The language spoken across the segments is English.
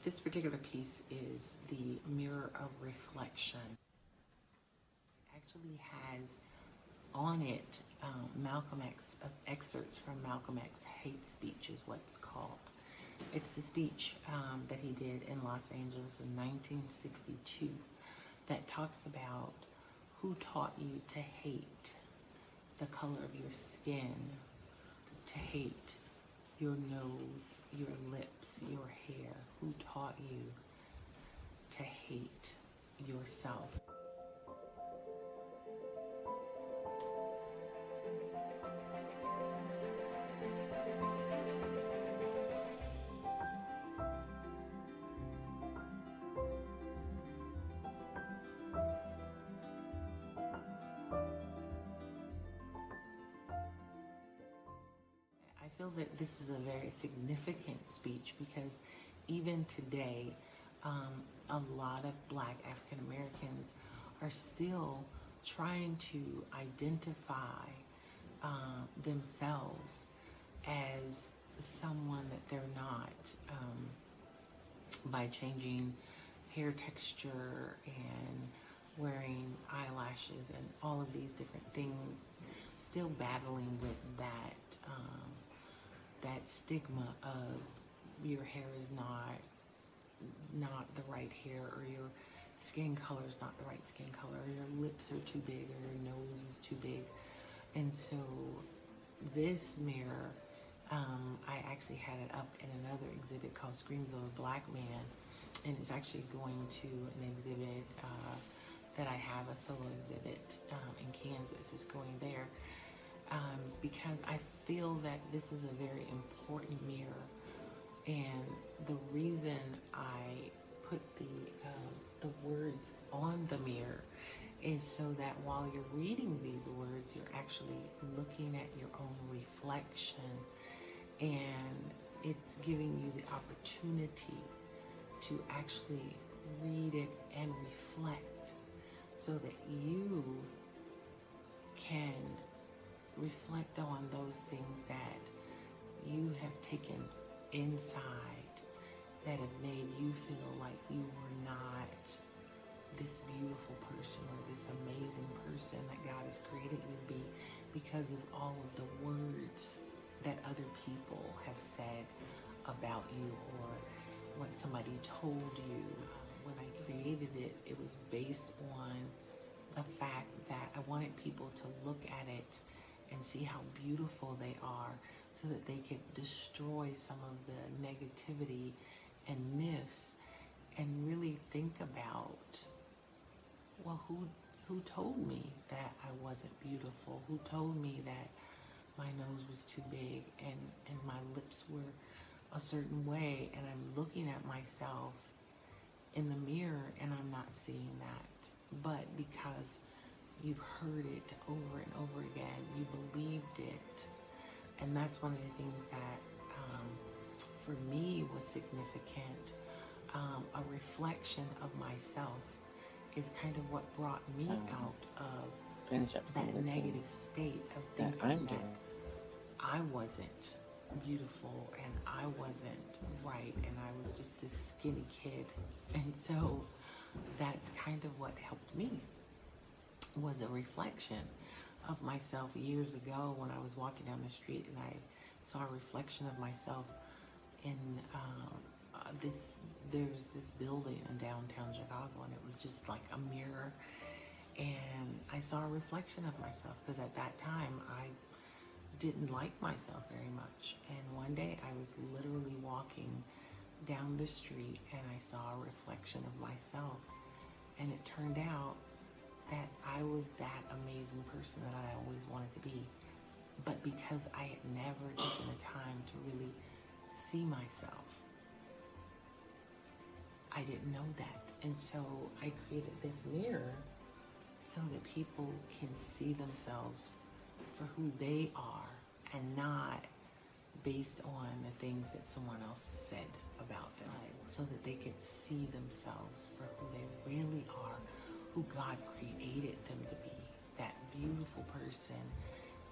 This particular piece is the mirror of reflection. It actually has on it Malcolm X, excerpts from Malcolm X hate speech is what's called. It's the speech that he did in Los Angeles in 1962 that talks about who taught you to hate the color of your skin, to hate your nose, your lips, your hair, who taught you to hate yourself. I feel that this is a very significant speech because even today, a lot of Black African Americans are still trying to identify themselves as someone that they're not, by changing hair texture and wearing eyelashes and all of these different things, still battling with that stigma of your hair is not the right hair, or your skin color is not the right skin color, or your lips are too big, or your nose is too big. And so this mirror, I actually had it up in another exhibit called Screams of a Black Man, and it's actually going to an exhibit that I have, a solo exhibit in Kansas. It's going there because I feel that this is a very important mirror, and the reason I put the words on the mirror is so that while you're reading these words, you're actually looking at your own reflection, and it's giving you the opportunity to actually read it and reflect so that you can reflect on those things that you have taken inside that have made you feel like you were not this beautiful person or this amazing person that God has created you to be because of all of the words that other people have said about you or what somebody told you. When I created it, it was based on the fact that I wanted people to look at it and see how beautiful they are so that they could destroy some of the negativity and myths and really think about, well, who told me that I wasn't beautiful? Who told me that my nose was too big and my lips were a certain way, and I'm looking at myself in the mirror and I'm not seeing that. But because you've heard it over and over again, you believed it. And that's one of the things that for me was significant. A reflection of myself is kind of what brought me out of that negative state of thinking that I wasn't beautiful and I wasn't right and I was just this skinny kid. And so that's kind of what helped me, was a reflection of myself years ago when I was walking down the street and I saw a reflection of myself in there's this building in downtown Chicago, and it was just like a mirror, and I saw a reflection of myself because at that time I didn't like myself very much. And one day I was literally walking down the street and I saw a reflection of myself, and it turned out that I was that amazing person that I always wanted to be. But because I had never taken the time to really see myself, I didn't know that. And so I created this mirror so that people can see themselves for who they are and not based on the things that someone else said about them, so that they could see themselves for who they really are, who God created them to be, that beautiful person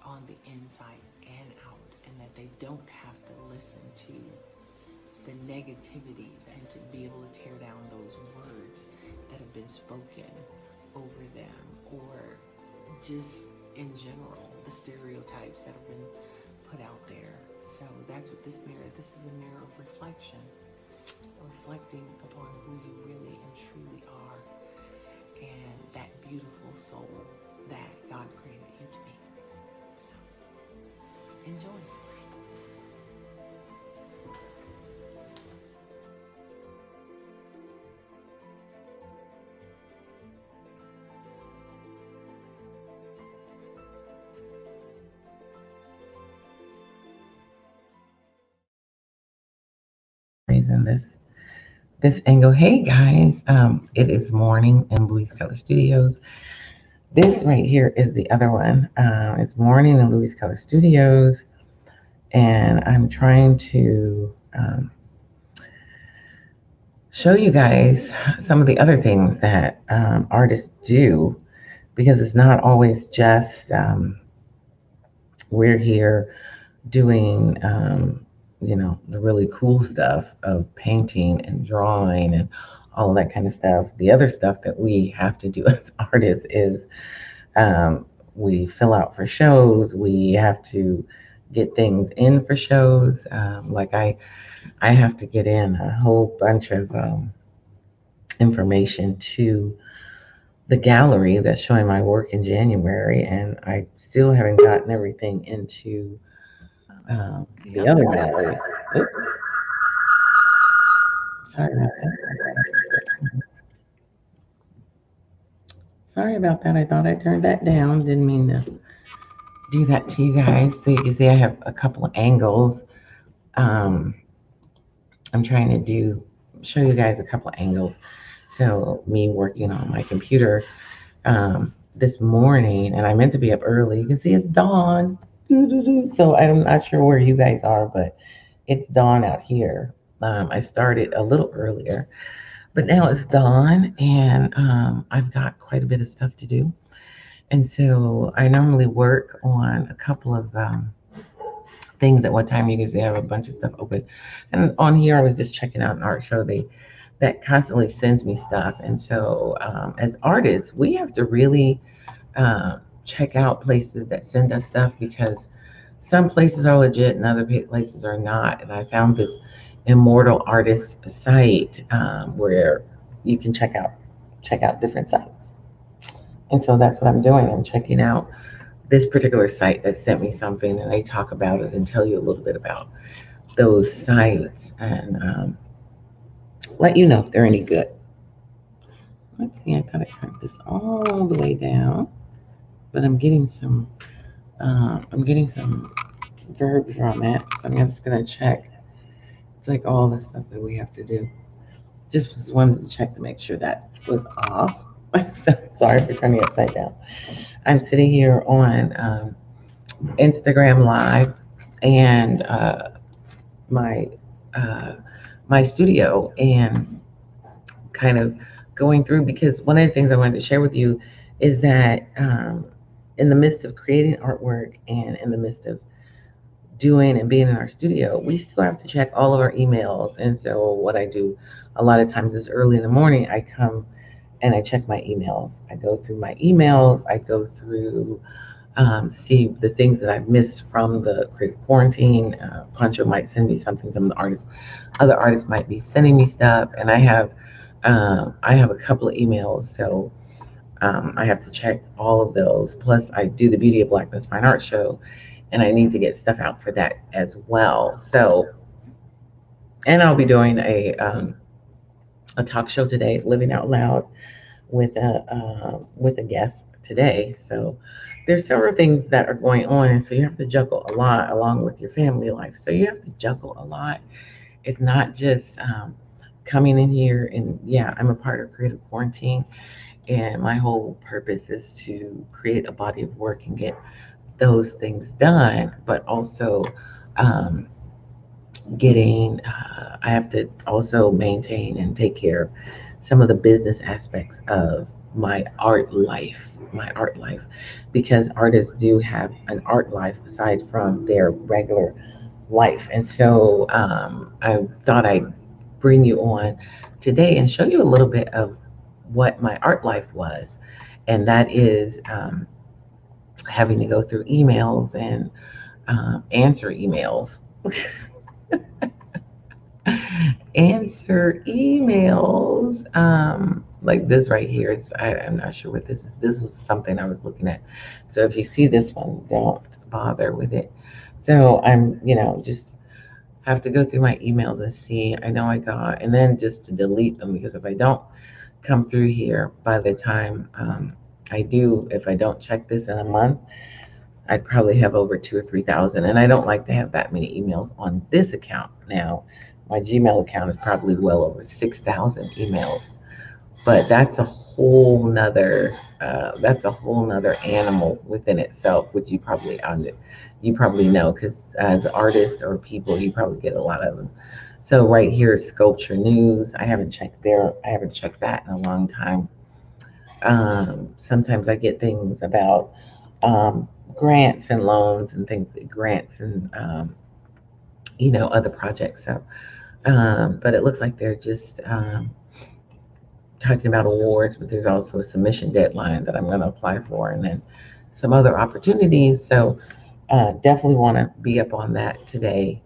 on the inside and out, and that they don't have to listen to the negativity and to be able to tear down those words that have been spoken over them, or just in general, the stereotypes that have been put out there. So that's what this is a mirror of reflection, reflecting upon who you really and truly are, and that beautiful soul that God created you to be. So, enjoy. Reason this angle. Hey guys, it is morning in Louise Cutler Studios. This right here is the other one. It's morning in Louise Cutler Studios, and I'm trying to show you guys some of the other things that artists do, because it's not always just we're here doing the really cool stuff of painting and drawing and all of that kind of stuff. The other stuff that we have to do as artists is we fill out for shows. We have to get things in for shows. Like I have to get in a whole bunch of information to the gallery that's showing my work in January, and I still haven't gotten everything into The the other other one. gallery. Oop, sorry about that. Sorry about that. I thought I turned that down. Didn't mean to do that to you guys. So you can see I have a couple of angles. Um, I'm trying to show you guys a couple of angles. So me working on my computer this morning, and I meant to be up early. You can see it's dawn. Doo-doo-doo. So I'm not sure where you guys are, but it's dawn out here. I started a little earlier, but now it's dawn, and I've got quite a bit of stuff to do. And so I normally work on a couple of things at one time. You can see I have a bunch of stuff open. And on here, I was just checking out an art show. That constantly sends me stuff. And so as artists, we have to really check out places that send us stuff, because some places are legit and other places are not. And I found this Immortal Artist site where you can check out different sites. And so that's what I'm doing. I'm checking out this particular site that sent me something, and they talk about it and tell you a little bit about those sites, and let you know if they're any good. Let's see, I thought I turned this all the way down, but I'm getting some verbs from it, so I'm just gonna check. It's like all the stuff that we have to do. Just wanted to check to make sure that was off. So sorry for turning it upside down. I'm sitting here on Instagram Live, and my uh, my studio, and kind of going through, because one of the things I wanted to share with you is that in the midst of creating artwork and in the midst of doing and being in our studio, we still have to check all of our emails. And so what I do a lot of times is early in the morning, I come and I check my emails. I go through my emails. I go through see the things that I've missed from the creative quarantine. Pancho might send me something. Some of the other artists might be sending me stuff, and I have a couple of emails, so I have to check all of those. Plus, I do the Beauty of Blackness Fine Art Show, and I need to get stuff out for that as well. So, and I'll be doing a talk show today, Living Out Loud, with a guest today. So there's several things that are going on, and so you have to juggle a lot along with your family life. So you have to juggle a lot. It's not just coming in here, and yeah, I'm a part of Creative Quarantine, and my whole purpose is to create a body of work and get those things done, but also um, I have to also maintain and take care of some of the business aspects of my art life, because artists do have an art life aside from their regular life. And so I thought I'd bring you on today and show you a little bit of what my art life was. And that is having to go through emails and answer emails. Answer emails. Like this right here. I'm not sure what this is. This was something I was looking at. So if you see this one, don't bother with it. So I'm, just have to go through my emails and see. I know I got, and then just to delete them, because if I don't come through here by the time I do, if I don't check this in a month, I'd probably have over 2 or 3 thousand. And I don't like to have that many emails on this account. Now, my Gmail account is probably well over 6,000 emails, but that's a whole nother animal within itself, which you probably know, because as artists or people, you probably get a lot of them. So right here is sculpture news. I haven't checked that in a long time. Sometimes I get things about um, grants and loans and things, grants and other projects. So, but it looks like they're just talking about awards, but there's also a submission deadline that I'm going to apply for, and then some other opportunities. So, definitely want to be up on that today,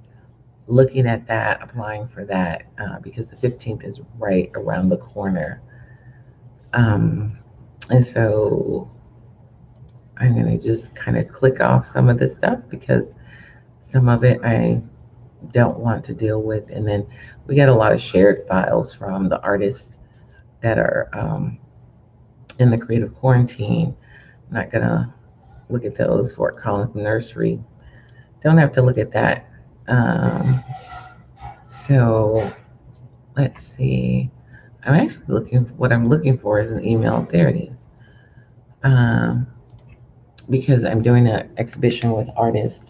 looking at that, applying for that, because the 15th is right around the corner. Um, and so I'm going to just kind of click off some of this stuff, because some of it I don't want to deal with. And then we got a lot of shared files from the artists that are in the creative quarantine. I'm not going to look at those. Fort Collins Nursery. Don't have to look at that. So let's see. I'm actually what I'm looking for is an email. There it is. Um, because I'm doing an exhibition with artists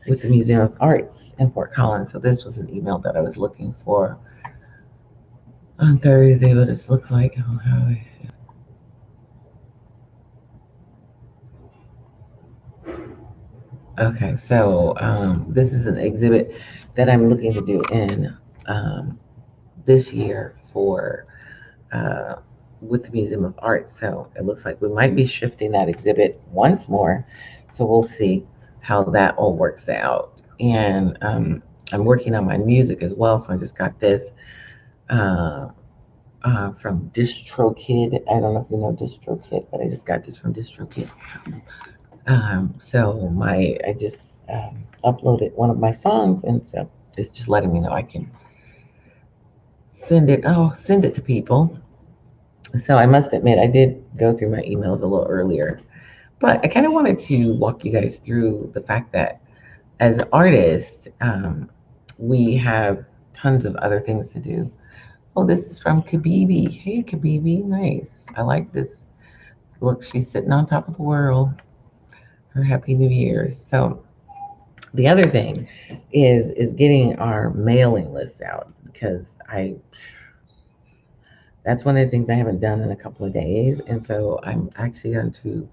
with the Museum of Arts in Fort Collins. So this was an email that I was looking for on Thursday, what it looks like. Okay, so this is an exhibit that I'm looking to do in this year for uh, with the Museum of Art. So it looks like we might be shifting that exhibit once more. So we'll see how that all works out. And I'm working on my music as well. So I just got this uh, from DistroKid. I don't know if you know DistroKid, but I just got this from DistroKid. So I just uploaded one of my songs, and so it's just letting me know I can send it to people. So I must admit, I did go through my emails a little earlier, but I kind of wanted to walk you guys through the fact that as artists, we have tons of other things to do. Oh, this is from Kabibi. Hey, Kabibi, nice. I like this. Look, she's sitting on top of the world. Her Happy New Year's. So the other thing is getting our mailing lists out, because I that's one of the things I haven't done in a couple of days, and so I'm actually going to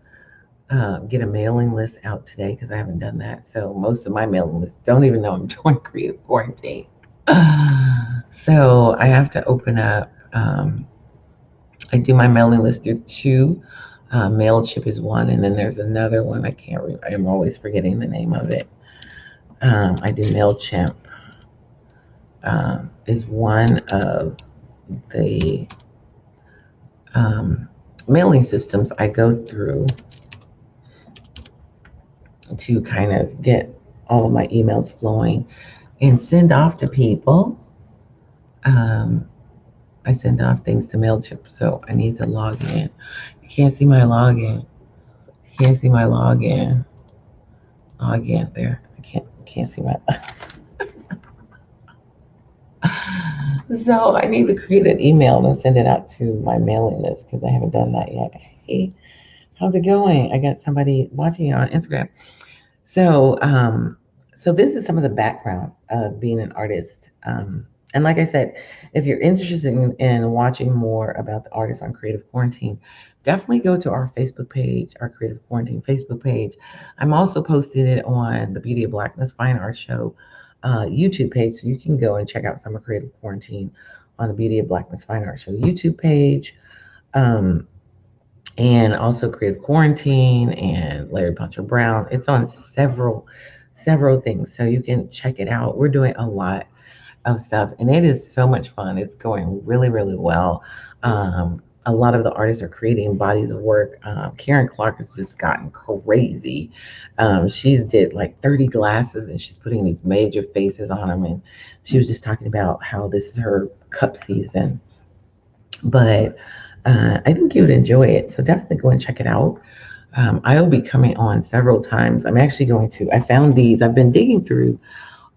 get a mailing list out today, because I haven't done that. So most of my mailing lists don't even know I'm doing creative quarantine. So I have to open up. I do my mailing list through two. Mailchimp is one, and then there's another one. I'm always forgetting the name of it. I do Mailchimp. Is one of the mailing systems I go through to kind of get all of my emails flowing and send off to people. Um, I send off things to MailChimp, so I need to log in. You can't see my login. You can't see my login. Login there. I can't see my. So I need to create an email and send it out to my mailing list, because I haven't done that yet. Hey, how's it going? I got somebody watching you on Instagram. So, so this is some of the background of being an artist. And like I said, if you're interested in watching more about the artists on Creative Quarantine, definitely go to our Facebook page, our Creative Quarantine Facebook page. I'm also posting it on the Beauty of Blackness Fine Art Show YouTube page, so you can go and check out Summer Creative Quarantine on the Beauty of Blackness Fine Art Show YouTube page. Um, and also Creative Quarantine and Larry Puncher Brown. It's on several things, so you can check it out. We're doing a lot of stuff, and it is so much fun. It's going really well. A lot of the artists are creating bodies of work. Karen Clark has just gotten crazy. She's did like 30 glasses, and she's putting these major faces on them. And she was just talking about how this is her cup season. But I think you would enjoy it. So definitely go and check it out. I will be coming on several times. I'm actually going to, I found these. I've been digging through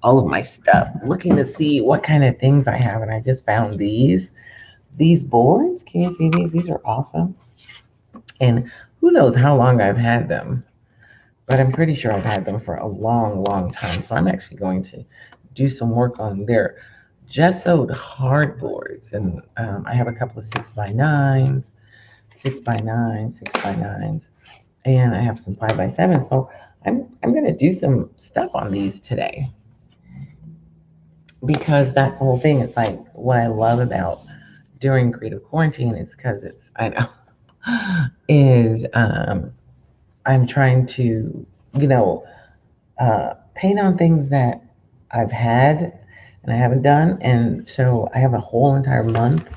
all of my stuff, looking to see what kind of things I have. And I just found these boards. Can you see these? These are awesome. And who knows how long I've had them, but I'm pretty sure I've had them for a long time. So I'm actually going to do some work on their gessoed hardboards. And I have a couple of 6x9s, 6x9s, 6x9s, and I have some 5x7s. So I'm going to do some stuff on these today, because that's the whole thing. It's like what I love about during creative quarantine is because it's, I know, is I'm trying to, you know, paint on things that I've had and I haven't done. And so I have a whole entire month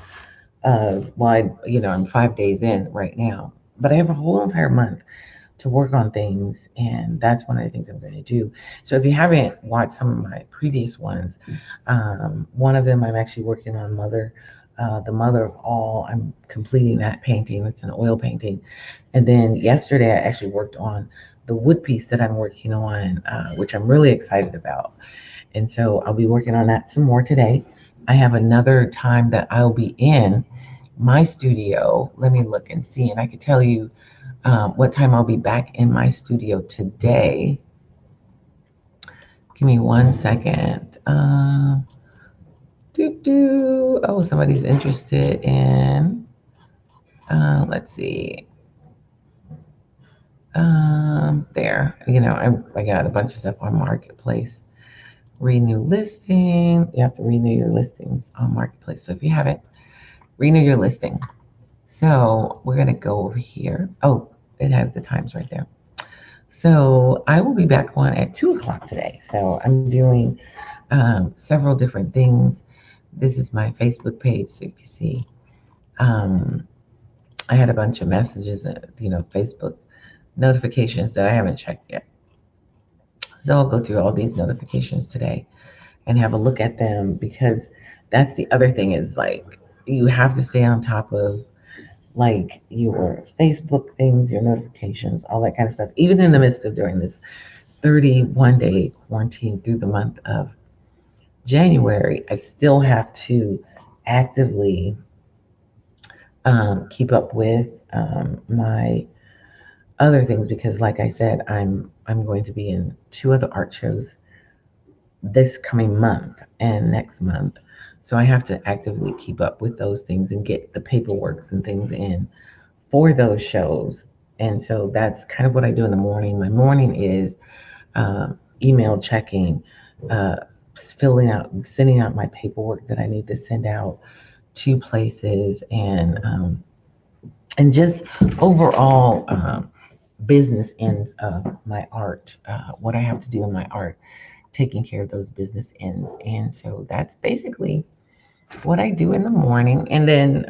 of, well, I'm 5 days in right now, but I have a whole entire month to work on things, and that's one of the things I'm going to do. So if you haven't watched some of my previous ones, one of them I'm actually working on the mother of all. I'm completing that painting. It's an oil painting, and then yesterday I actually worked on the wood piece that I'm working on, which I'm really excited about. And so I'll be working on that some more today. I have another time that I'll be in my studio. Let me look and see, and I could tell you what time I'll be back in my studio today. Give me 1 second. Oh, somebody's interested in, let's see. There, I got a bunch of stuff on Marketplace. Renew listing. You have to renew your listings on Marketplace. So if you haven't, renew your listing. So we're going to go over here. Oh, it has the times right there. So I will be back on at 2 o'clock today. So I'm doing several different things. This is my Facebook page, so you can see. I had a bunch of messages, Facebook notifications that I haven't checked yet. So I'll go through all these notifications today and have a look at them, because that's the other thing is like you have to stay on top of like your Facebook things, your notifications, all that kind of stuff. Even in the midst of during this 31-day quarantine through the month of January, I still have to actively keep up with my other things, because like I said, I'm going to be in 2 other art shows this coming month and next month. So I have to actively keep up with those things and get the paperworks and things in for those shows. And so that's kind of what I do in the morning. My morning is email checking, sending out my paperwork that I need to send out to places, and just overall business ends of my art, what I have to do in my art, taking care of those business ends. And so that's basically what I do in the morning. And then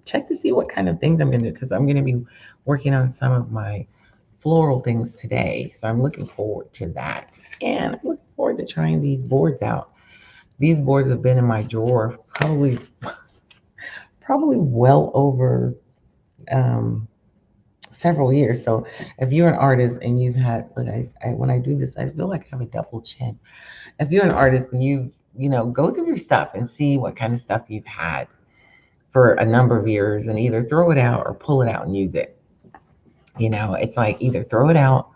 check to see what kind of things I'm going to do, because I'm going to be working on some of my floral things today. So I'm looking forward to that. And I'm looking forward to trying these boards out. These boards have been in my drawer probably well over several years. So if you're an artist and you've had, like when I do this, I feel like I have a double chin. If you're an artist and go through your stuff and see what kind of stuff you've had for a number of years, and either throw it out or pull it out and use it. It's like either throw it out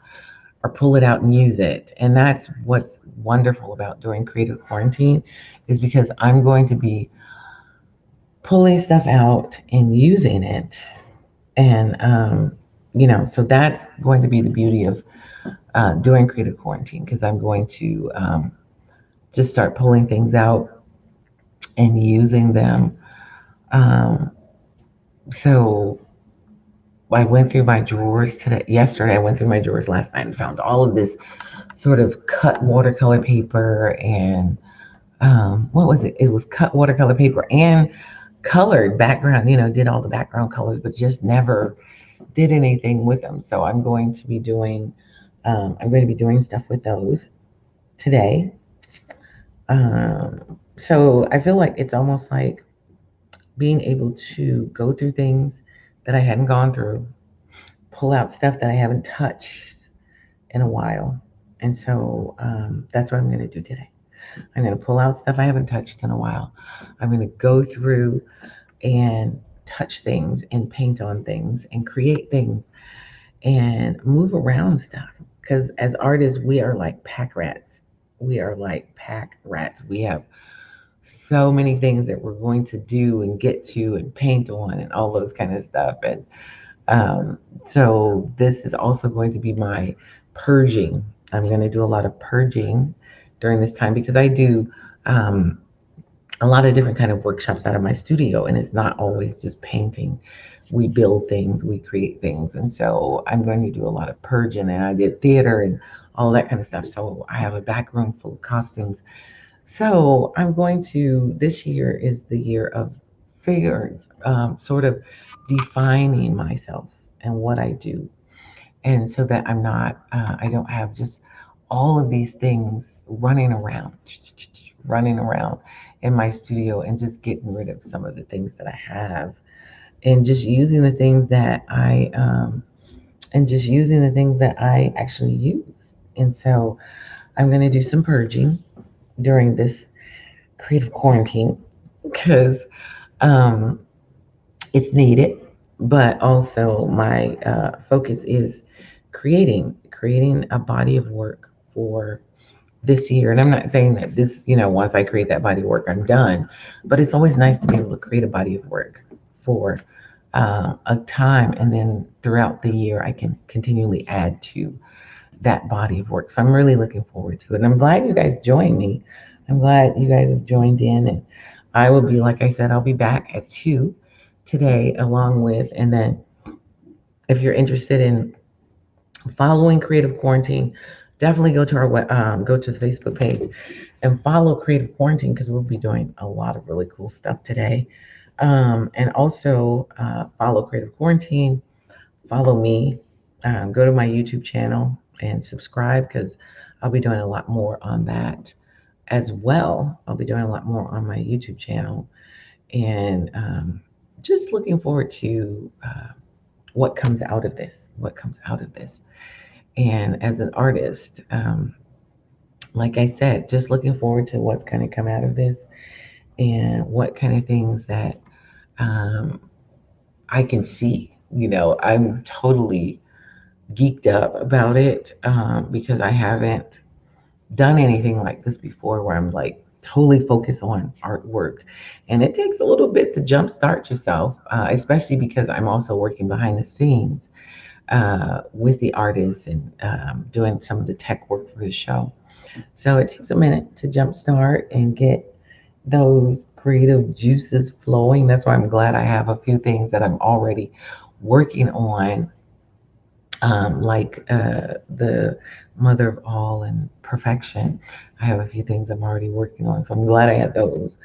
or pull it out and use it. And that's what's wonderful about doing creative quarantine, is because I'm going to be pulling stuff out and using it And, so that's going to be the beauty of doing creative quarantine, because I'm going to just start pulling things out and using them. Um, so I went through my drawers today. Yesterday, I went through my drawers last night and found all of this sort of cut watercolor paper and what was it? It was cut watercolor paper and colored background. Did all the background colors, but just never did anything with them. So I'm going to be doing stuff with those today. So I feel like it's almost like being able to go through things that I hadn't gone through, pull out stuff that I haven't touched in a while. And so that's what I'm going to do today. I'm going to pull out stuff I haven't touched in a while. I'm going to go through and touch things and paint on things and create things and move around stuff. Because as artists, we are like pack rats. We are like pack rats. We have so many things that we're going to do and get to and paint on and all those kind of stuff. And so this is also going to be my purging. I'm going to do a lot of purging during this time because I do a lot of different kind of workshops out of my studio, and it's not always just painting. We build things, we create things, and so I'm going to do a lot of purging. And I did theater and all that kind of stuff. So I have a back room full of costumes. So I'm going to. This year is the year of figure, sort of defining myself and what I do, and so that I'm not, I don't have just all of these things running around in my studio, and just getting rid of some of the things that I have, and just using the things that I actually use. And so I'm going to do some purging during this creative quarantine because um, it's needed, but also my focus is creating a body of work for this year. And I'm not saying that this, once I create that body of work, I'm done, but it's always nice to be able to create a body of work for a time, and then throughout the year, I can continually add to that body of work. So I'm really looking forward to it. And I'm glad you guys joined me. I'm glad you guys have joined in. And I will be, like I said, I'll be back at 2 today, along with, and then if you're interested in following Creative Quarantine, definitely go to the Facebook page and follow Creative Quarantine, because we'll be doing a lot of really cool stuff today. And also follow Creative Quarantine, follow me, go to my YouTube channel and subscribe, because I'll be doing a lot more on that as well. I'll be doing a lot more on my YouTube channel, and just looking forward to what comes out of this. What comes out of this. And as an artist, like I said, just looking forward to what's going to come out of this, and what kind of things that um, I can see. I'm totally geeked up about it, because I haven't done anything like this before, where I'm like totally focused on artwork. And it takes a little bit to jumpstart yourself, especially because I'm also working behind the scenes with the artists, and doing some of the tech work for the show. So it takes a minute to jumpstart and get those creative juices flowing. That's why I'm glad I have a few things that I'm already working on, like the mother of all and perfection. I have a few things I'm already working on, so I'm glad I had those.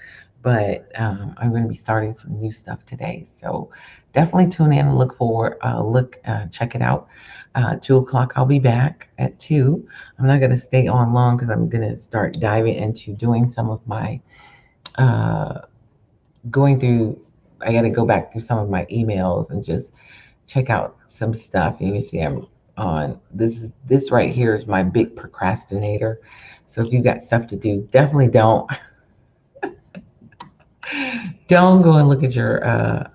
But I'm going to be starting some new stuff today, so definitely tune in and check it out. 2 o'clock, I'll be back at 2. I'm not going to stay on long because I'm going to start diving into doing some of my uh, going through. I got to go back through some of my emails and just check out some stuff. And you see I'm on this right here is my big procrastinator. So if you got stuff to do, definitely don't go and look at your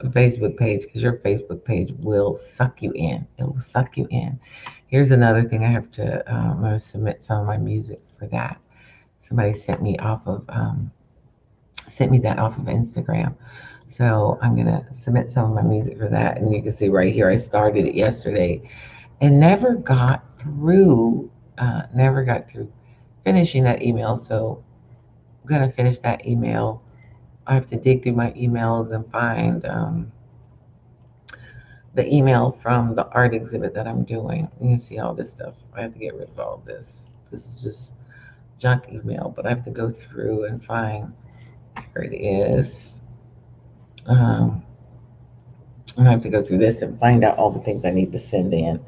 Facebook page, because your Facebook page will suck you in. It will suck you in. Here's another thing I have to. I'm going to submit some of my music for that. Somebody sent me that off of Instagram. So I'm gonna submit some of my music for that, and you can see right here I started it yesterday and never got through. Never got through finishing that email. So I'm gonna finish that email. I have to dig through my emails and find the email from the art exhibit that I'm doing. You can see all this stuff. I have to get rid of all this. This is just junk email, but I have to go through and find where it is. Um, I have to go through this and find out all the things I need to send in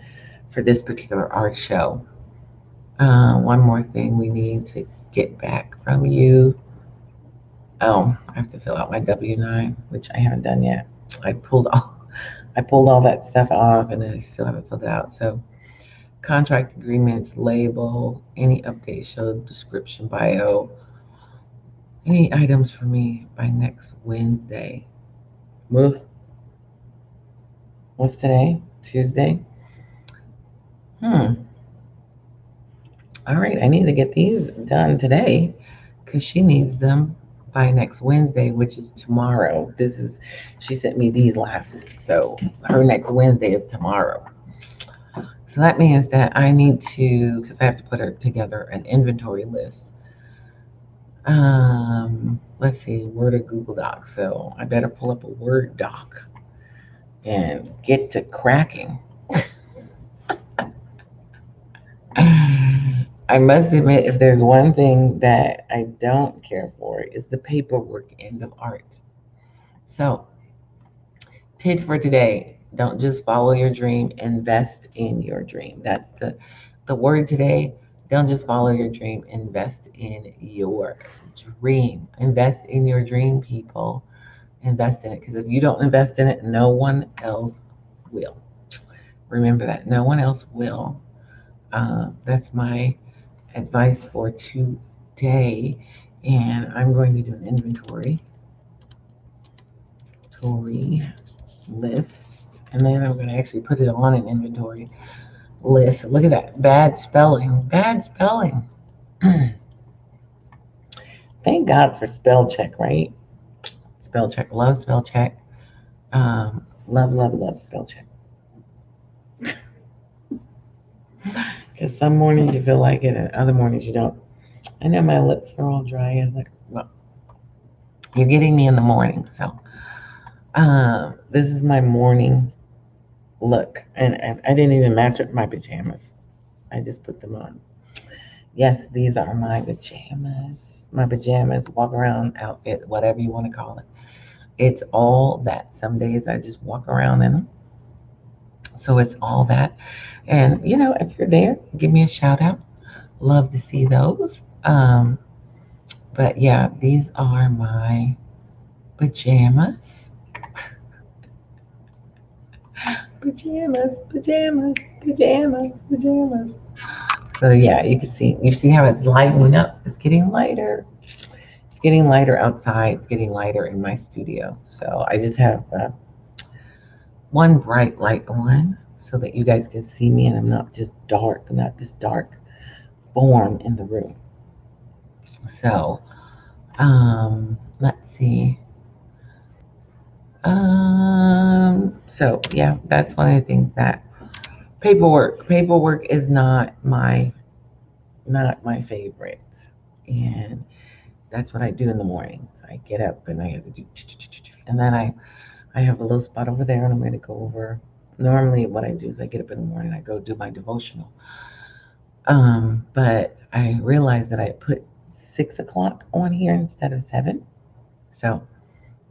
for this particular art show. One more thing we need to get back from you. Oh, I have to fill out my W-9, which I haven't done yet. I pulled all I pulled all that stuff off and I still haven't filled it out. So contract agreements, label, any update, show description, bio, any items for me by next Wednesday. What's today? Tuesday? Hmm. All right, I need to get these done today because she needs them by next Wednesday, which is tomorrow. She sent me these last week. So her next Wednesday is tomorrow. So that means that I need to, because I have to put her together an inventory list. Let's see, Word or Google Doc. So I better pull up a Word doc and get to cracking. I must admit, if there's one thing that I don't care for, is the paperwork end of art. So, tip for today: don't just follow your dream, invest in your dream. That's the word today. Don't just follow your dream, invest in your dream. Invest in your dream, people. Invest in it, because if you don't invest in it, no one else will. Remember that. No one else will. That's my advice for today. And I'm going to do an inventory list. And then I'm going to actually put it on an inventory list. Look at that. Bad spelling. Bad spelling. Thank God for spell check, right? Spell check. Love spell check. Love, love, love spell check. Because some mornings you feel like it and other mornings you don't. I know my lips are all dry. I was like, well, you're getting me in the morning. So this is my morning look. And I didn't even match up my pajamas. I just put them on. Yes, these are my pajamas. My pajamas, walk around outfit, whatever you want to call it. It's all that. Some days I just walk around in them. So it's all that. And, if you're there, give me a shout out. Love to see those. But yeah, these are my pajamas. Pajamas, pajamas, pajamas, pajamas. So yeah, you see how it's lightening up. It's getting lighter. It's getting lighter outside. It's getting lighter in my studio. So I just have one bright light on so that you guys can see me and I'm not just dark. I'm not this dark form in the room. So let's see. So yeah, that's one of the things that paperwork is not my favorite, and that's what I do in the mornings. I get up and I have to do, and then I have a little spot over there, and I'm going to go over. Normally, what I do is I get up in the morning, I go do my devotional. But I realized that I put 6 o'clock on here instead of 7, so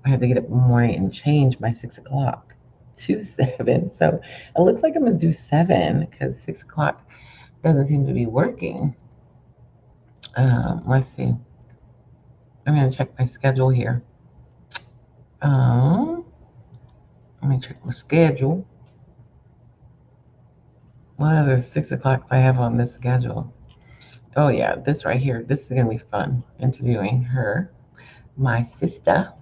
I have to get up in the morning and change my 6 o'clock to 7. So it looks like I'm gonna do 7 because 6 o'clock doesn't seem to be working. Let's see. I'm gonna check my schedule here. Let me check my schedule. What other 6 o'clocks I have on this schedule? Oh yeah, this right here. This is gonna be fun. Interviewing her, my sister.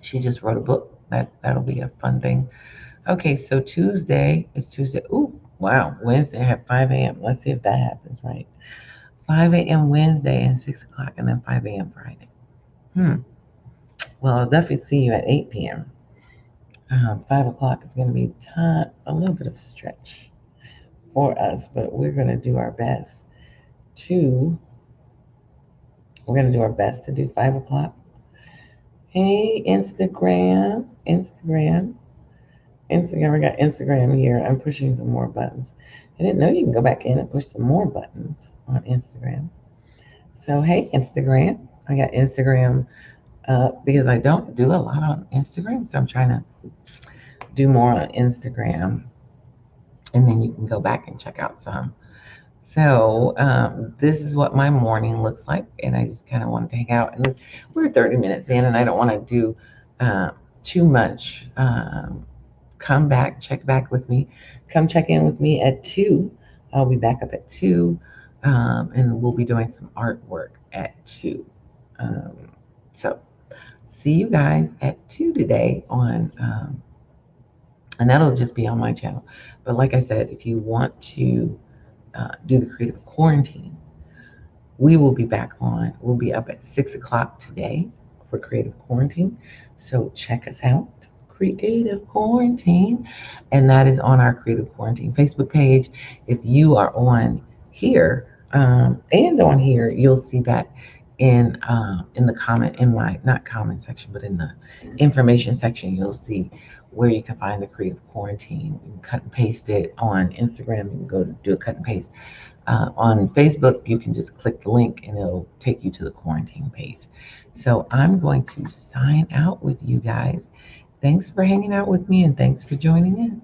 She just wrote a book. That'll be a fun thing. Okay, so Tuesday is Tuesday. Ooh, wow. Wednesday I have 5 a.m. Let's see if that happens, right? 5 a.m. Wednesday and 6 o'clock, and then 5 a.m. Friday. Well, I'll definitely see you at 8 p.m. 5 o'clock is going to be a little bit of stretch for us, but to, we're going to do our best to do 5 o'clock. Hey, Instagram, we got Instagram here. I'm pushing some more buttons. I didn't know you can go back in and push some more buttons on Instagram. So, hey, Instagram. I got Instagram up because I don't do a lot on Instagram. So, I'm trying to do more on Instagram. And then you can go back and check out some. So, this is what my morning looks like. And I just kind of wanted to hang out. And we're 30 minutes in, and I don't want to do too much. Come back, check back with me. Come check in with me at 2. I'll be back up at 2, and we'll be doing some artwork at 2. So, see you guys at 2 today and that'll just be on my channel. But like I said, if you want to do the creative quarantine, we'll be up at 6 o'clock today for creative quarantine. So check us out, creative quarantine. And that is on our creative quarantine Facebook page. If you are on here, and on here, you'll see that in the comment, in my, not comment section, but in the information section, you'll see where you can find the creative quarantine. You can cut and paste it. On Instagram, you can go to do a cut and paste. On Facebook, you can just click the link and it'll take you to the quarantine page. So I'm going to sign out with you guys. Thanks for hanging out with me and thanks for joining in.